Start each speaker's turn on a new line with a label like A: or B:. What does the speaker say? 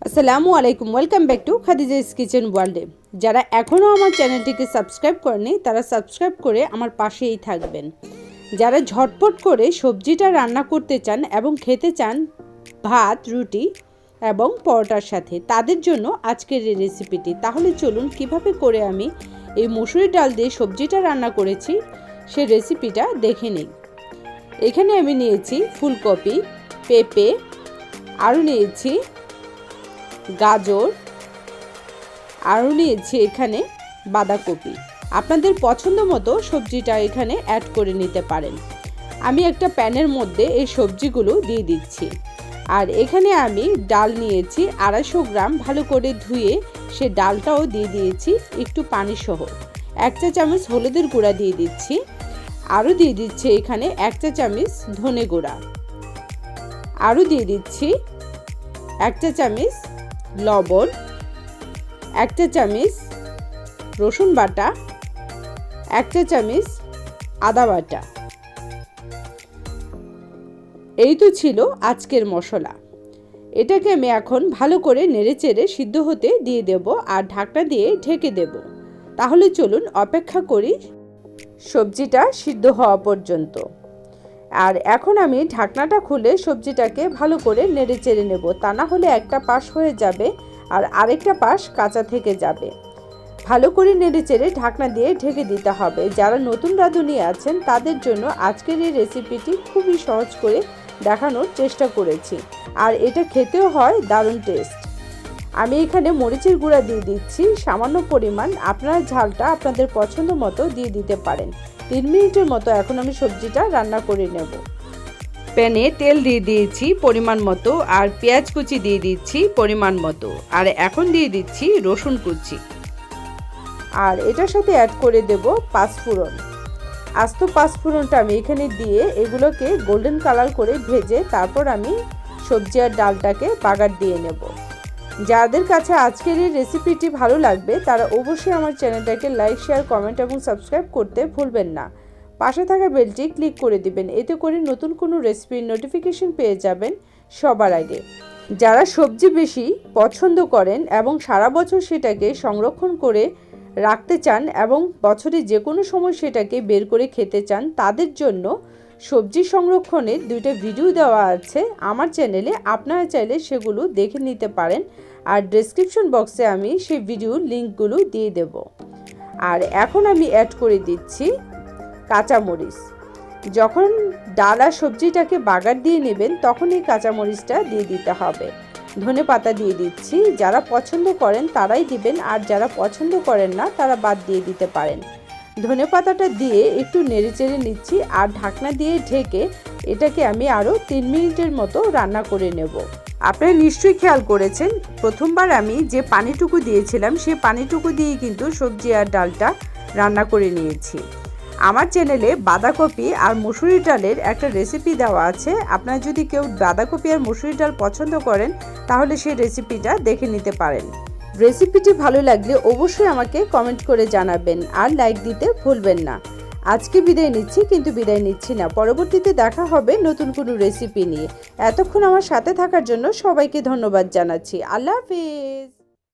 A: আসসালামু আলাইকুম, welcome back to খাদিজা'স kitchen ওয়ার্ল্ডে। যারা এখনও আমার চ্যানেলটিকে সাবস্ক্রাইব করেনি তারা সাবস্ক্রাইব করে আমার পাশেই থাকবেন। যারা ঝটপট করে সবজিটা রান্না করতে চান এবং খেতে চান ভাত, রুটি এবং পরোটার সাথে, তাদের জন্য আজকের এই রেসিপিটি। তাহলে চলুন কিভাবে করে আমি এই মসুরি ডাল দিয়ে সবজিটা রান্না করেছি সে রেসিপিটা দেখে নিই। এখানে আমি নিয়েছি ফুলকপি, পেঁপে, আরও নিয়েছি গাজর, আরও নিয়েছি এখানে বাঁধাকপি। আপনাদের পছন্দ মতো সবজিটা এখানে অ্যাড করে নিতে পারেন। আমি একটা প্যানের মধ্যে এই সবজিগুলো দিয়ে দিচ্ছি। আর এখানে আমি ডাল নিয়েছি 250 গ্রাম, ভালো করে ধুয়ে সে ডালটাও দিয়ে দিয়েছি একটু পানি সহ। 1 চা চামচ হলুদের গুঁড়া দিয়ে দিচ্ছি। আরও দিয়ে দিচ্ছি এখানে 1 চা চামচ ধনে গুঁড়া। আরও দিয়ে দিচ্ছি 1 চা চামচ লবণ, 1 চা চামচ রসুন বাটা, 1 চা চামচ আদা বাটা। এই তো ছিল আজকের মশলা। এটাকে আমি এখন ভালো করে নেড়েচেড়ে সিদ্ধ হতে দিয়ে দেব আর ঢাকনা দিয়ে ঢেকে দেব। তাহলে চলুন অপেক্ষা করি সবজিটা সিদ্ধ হওয়া পর্যন্ত। আর এখন আমি ঢাকনাটা খুলে সবজিটাকে ভালো করে নেড়েচেড়ে নেব, তা না হলে একটা পাশ হয়ে যাবে আর আরেকটা পাশ কাঁচা থেকে যাবে। ভালো করে নেড়েচেড়ে ঢাকনা দিয়ে ঢেকে দিতে হবে। যারা নতুন রাঁধুনি আছেন তাদের জন্য আজকের এই রেসিপিটি খুবই সহজ করে দেখানোর চেষ্টা করেছি, আর এটা খেতেও হয় দারুণ টেস্ট। আমি এখানে মরিচের গুঁড়া দিয়ে দিচ্ছি সামান্য পরিমাণ, আপনারা ঝালটা আপনাদের পছন্দ মতো দিয়ে দিতে পারেন। 3 মিনিটের মতো এখন আমি সবজিটা রান্না করে নেব। প্যানে তেল দিয়ে দিয়েছি পরিমাণ মতো, আর পেঁয়াজ কুচি দিয়ে দিচ্ছি পরিমাণ মতো, আর এখন দিয়ে দিচ্ছি রসুন কুচি। আর এটার সাথে অ্যাড করে দেব 5 ফোড়ন। আস্ত 5 ফোড়নটা আমি এখানে দিয়ে এগুলোকে গোল্ডেন কালার করে ভেজে তারপর আমি সবজি আর ডালটাকে বাগার দিয়ে নেব। যাদের কাছে আজকের এই রেসিপিটি ভালো লাগবে তারা অবশ্যই আমার চ্যানেলটাকে লাইক, শেয়ার, কমেন্ট এবং সাবস্ক্রাইব করতে ভুলবেন না। পাশে থাকা বেলটি ক্লিক করে দিবেন, এতে করে নতুন কোনো রেসিপির নোটিফিকেশন পেয়ে যাবেন সবার আগে। যারা সবজি বেশি পছন্দ করেন এবং সারা বছর সেটাকে সংরক্ষণ করে রাখতে চান এবং বছরে যে কোনো সময় সেটাকে বের করে খেতে চান, তাদের জন্য সবজি সংরক্ষণের 2টা ভিডিও দেওয়া আছে আমার চ্যানেলে। আপনারা চাইলে সেগুলো দেখে নিতে পারেন, আর ডেসক্রিপশন বক্সে আমি সেই ভিডিওর লিঙ্কগুলো দিয়ে দেব। আর এখন আমি অ্যাড করে দিচ্ছি কাঁচামরিচ। যখন ডাল আর সবজিটাকে বাগার দিয়ে নেবেন তখন এই কাঁচামরিচটা দিয়ে দিতে হবে। ধনে পাতা দিয়ে দিচ্ছি, যারা পছন্দ করেন তারাই দিবেন, আর যারা পছন্দ করেন না তারা বাদ দিয়ে দিতে পারেন। ধনে পাতাটা দিয়ে একটু নেড়েচেড়ে নিচ্ছি আর ঢাকনা দিয়ে ঢেকে এটাকে আমি আরও 3 মিনিটের মতো রান্না করে নেব। আপনারা নিশ্চয়ই খেয়াল করেছেন প্রথমবার আমি যে পানিটুকু দিয়েছিলাম সেই পানিটুকু দিয়ে কিন্তু সবজি আর ডালটা রান্না করে নিয়েছি। আমার চ্যানেলে বাঁধাকপি আর মসুরি ডালের একটা রেসিপি দেওয়া আছে। আপনারা যদি কেউ বাঁধাকপি আর মসুরি ডাল পছন্দ করেন তাহলে সেই রেসিপিটা দেখে নিতে পারেন। রেসিপিটি ভালো লাগলে অবশ্যই আমাকে কমেন্ট করে জানাবেন, আর লাইক দিতে ভুলবেন না। আজকে বিদায় নিচ্ছি, কিন্তু বিদায় নিচ্ছি না, পরবর্তীতে দেখা হবে নতুন কোনো রেসিপি নিয়ে। এতক্ষণ আমার সাথে থাকার জন্য সবাইকে ধন্যবাদ জানাচ্ছি। আল্লাহ হাফেজ।